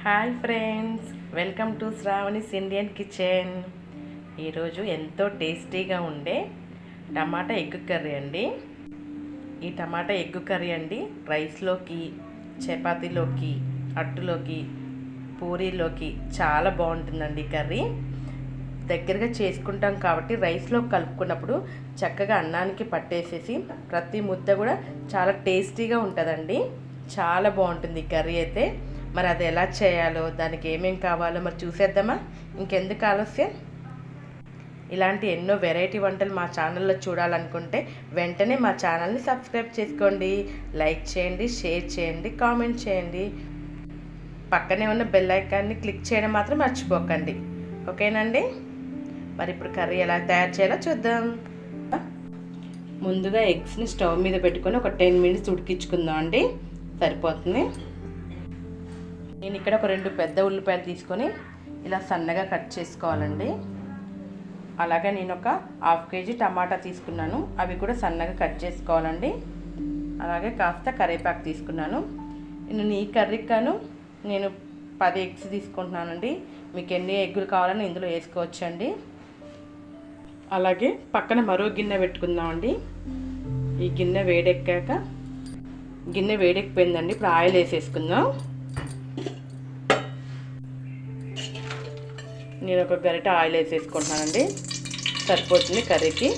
Hi friends, welcome to Sravani's Indian kitchen. ఈరోజు ఎంతో టేస్టీగా ఉండే టమాటా ఎగ్ కర్రీ అండి. ఈ టమాటా ఎగ్ కర్రీ అండి రైస్లోకి, చపాతీలోకి, అట్టులోకి, పూరీలోకి చాలా బాగుంటుందండి. ఈ కర్రీ దగ్గరగా చేసుకుంటాం కాబట్టి రైస్లో కలుపుకున్నప్పుడు చక్కగా అన్నానికి పట్టేసేసి ప్రతి ముద్ద కూడా చాలా టేస్టీగా ఉంటుందండి. చాలా బాగుంటుంది ఈ కర్రీ అయితే. మరి అది ఎలా చేయాలో, దానికి ఏమేమి కావాలో మరి చూసేద్దామా? ఇంకెందుకు ఆలస్యం? ఇలాంటి ఎన్నో వెరైటీ వంటలు మా ఛానల్లో చూడాలనుకుంటే వెంటనే మా ఛానల్ని సబ్స్క్రైబ్ చేసుకోండి, లైక్ చేయండి, షేర్ చేయండి, కామెంట్ చేయండి. పక్కనే ఉన్న బెల్ ఐకాన్ని క్లిక్ చేయడం మాత్రం మర్చిపోకండి. ఓకేనండి? మరి ఇప్పుడు కర్రీ ఎలా తయారు చేయాలో చూద్దాం. ముందుగా ఎగ్స్ని స్టవ్ మీద పెట్టుకొని ఒక 10 మినిట్స్ ఉడికించుకుందాం అండి. సరిపోతుంది. నేను ఇక్కడ ఒక 2 పెద్ద ఉల్లిపాయలు తీసుకొని ఇలా సన్నగా కట్ చేసుకోవాలండి. అలాగే నేను ఒక 1/2 కేజీ టమాటా తీసుకున్నాను, అవి కూడా సన్నగా కట్ చేసుకోవాలండి. అలాగే కాస్త కరివేపాకు తీసుకున్నాను. నేను ఈ కర్రీకి నేను 10 ఎగ్స్ తీసుకుంటున్నానండి. మీకు ఎన్ని ఎగ్గులు కావాలని ఇందులో వేసుకోవచ్చండి. అలాగే పక్కన మరో గిన్నె పెట్టుకుందామండి. ఈ గిన్నె వేడెక్కిపోయిందండి. ఇప్పుడు ఆయిల్ వేసేసుకుందాం. నేను ఒక గరిట ఆయిల్ వేసేసుకుంటున్నానండి, సరిపోతుంది కర్రీకి.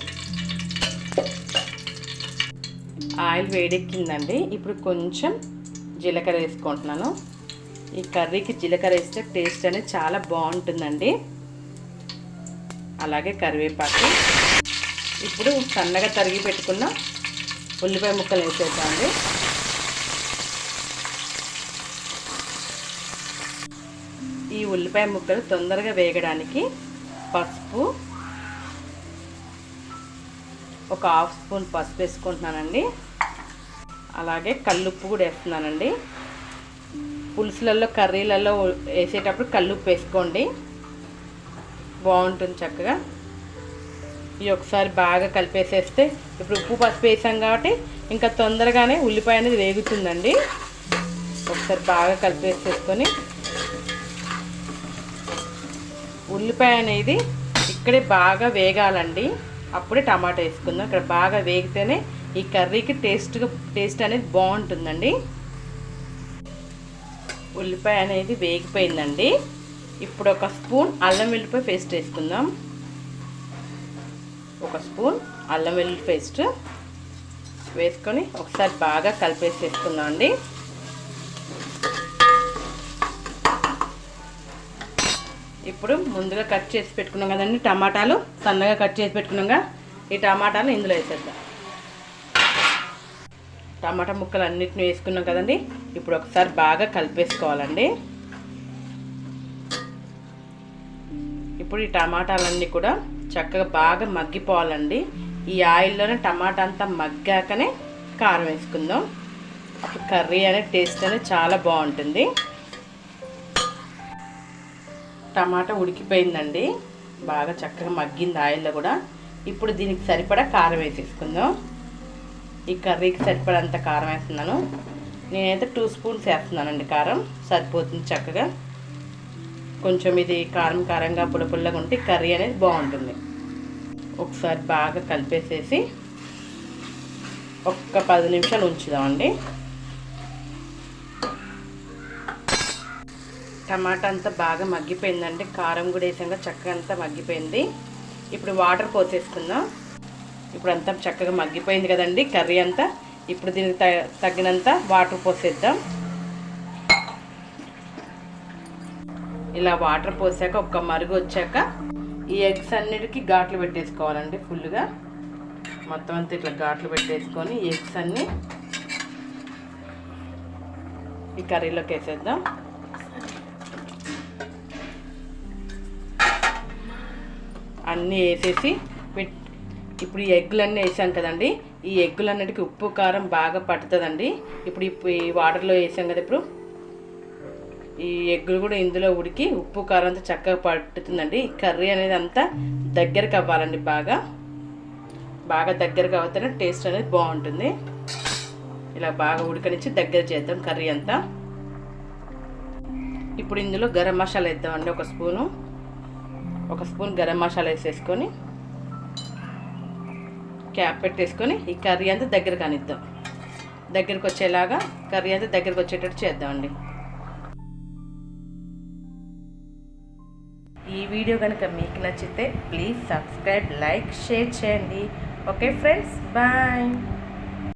ఆయిల్ వేడెక్కిందండి. ఇప్పుడు కొంచెం జీలకర్ర వేసుకుంటున్నాను. ఈ కర్రీకి జీలకర్ర వేస్తే టేస్ట్ అనేది చాలా బాగుంటుందండి. అలాగే కరివేపాకు. ఇప్పుడు సన్నగా తరిగి పెట్టుకున్న ఉల్లిపాయ ముక్కలు వేసేద్దామండి. ఈ ఉల్లిపాయ ముక్కలు తొందరగా వేగడానికి పసుపు, ఒక 1/2 స్పూన్ పసుపు వేసుకుంటున్నానండి. అలాగే కల్లుప్పు కూడా వేస్తున్నానండి. పులుసులలో, కర్రీలలో వేసేటప్పుడు కల్లుప్పు వేసుకోండి, బాగుంటుంది చక్కగా. ఇవి ఒకసారి బాగా కలిపేసేస్తే, ఇప్పుడు ఉప్పు పసుపు వేసాం కాబట్టి ఇంకా తొందరగానే ఉల్లిపాయ అనేది వేగుతుందండి. ఒకసారి బాగా కలిపేసేసుకొని ఉల్లిపాయ అనేది ఇక్కడే బాగా వేగాలండి. అప్పుడే టమాటా వేసుకుందాం. ఇక్కడ బాగా వేగితేనే ఈ కర్రీకి టేస్ట్ అనేది బాగుంటుందండి. ఉల్లిపాయ అనేది వేగిపోయిందండి. ఇప్పుడు ఒక స్పూన్ అల్లం వెల్లుల్లి పేస్ట్ వేసుకుందాం. ఒక స్పూన్ అల్లం వెల్లుల్లి పేస్ట్ వేసుకొని ఒకసారి బాగా కలిపేసేసుకుందాం అండి. ఇప్పుడు ముందుగా కట్ చేసి పెట్టుకున్నాం కదండి టమాటాలు, సన్నగా కట్ చేసి పెట్టుకున్నాగా ఈ టమాటాలు ఇందులో వేసేద్దాం. టమాటా ముక్కలు అన్నిటిని వేసుకున్నాం కదండి. ఇప్పుడు ఒకసారి బాగా కలిపేసుకోవాలండి. ఇప్పుడు ఈ టమాటాలన్నీ కూడా చక్కగా బాగా మగ్గిపోవాలండి. ఈ ఆయిల్లోనే టమాటా అంతా మగ్గాకనే కారం వేసుకుందాం. అప్పుడు కర్రీ అనే టేస్ట్ అనేది చాలా బాగుంటుంది. టమాటా ఉడికిపోయిందండి, బాగా చక్కగా మగ్గింది ఆయిల్లో కూడా. ఇప్పుడు దీనికి సరిపడా కారం వేసేసుకుందాం. ఈ కర్రీకి సరిపడంత కారం వేస్తున్నాను. నేనైతే 2 స్పూన్స్ వేస్తున్నానండి. కారం సరిపోతుంది చక్కగా. కొంచెం ఇది కారంగా పుల్లగా ఉంటే కర్రీ అనేది బాగుంటుంది. ఒకసారి బాగా కలిపేసేసి ఒక్క 10 నిమిషాలు ఉంచుదామండి. టమాటా అంతా బాగా మగ్గిపోయిందండి. కారం కూడా వేసాక చక్కగా అంతా మగ్గిపోయింది. ఇప్పుడు వాటర్ పోసేసుకుందాం. ఇప్పుడు అంతా చక్కగా మగ్గిపోయింది కదండి కర్రీ అంతా. ఇప్పుడు దీనికి తగినంత వాటర్ పోసేద్దాం. ఇలా వాటర్ పోసాక ఒక్క మరుగు వచ్చాక ఈ ఎగ్స్ అన్నిటికీ ఘాట్లు పెట్టేసుకోవాలండి. ఫుల్గా మొత్తం అంతా ఇట్లా ఘాట్లు పెట్టేసుకొని ఈ ఎగ్స్ అన్నీ ఈ కర్రీలోకి వేసేద్దాం. అన్నీ వేసేసి ఇప్పుడు ఈ ఎగ్గులన్నీ వేసాం కదండి. ఈ ఎగ్గులన్నిటికీ ఉప్పు కారం బాగా పడుతుందండి. ఇప్పుడు ఈ వాటర్లో వేసాం కదా, ఇప్పుడు ఈ ఎగ్గులు కూడా ఇందులో ఉడికి ఉప్పు కారం అంతా చక్కగా పట్టుతుందండి. ఈ కర్రీ అనేది అంతా దగ్గరకు అవ్వాలండి. బాగా దగ్గరకు అవుతేనే టేస్ట్ అనేది బాగుంటుంది. ఇలా బాగా ఉడకనిచ్చి దగ్గర చేద్దాం కర్రీ అంతా. ఇప్పుడు ఇందులో గరం మసాలా వేద్దామండి. ఒక స్పూన్ గరం మసాలా వేసేసుకొని క్యాప్ పెట్టేసుకొని ఈ కర్రీ అంతా దగ్గర కానిద్దాం. దగ్గరికి వచ్చేలాగా కర్రీ అంతా దగ్గరికి వచ్చేటట్టు చేద్దామండి. ఈ వీడియో కనుక మీకు నచ్చితే ప్లీజ్ సబ్స్క్రైబ్, లైక్, షేర్ చేయండి. Okay friends, bye.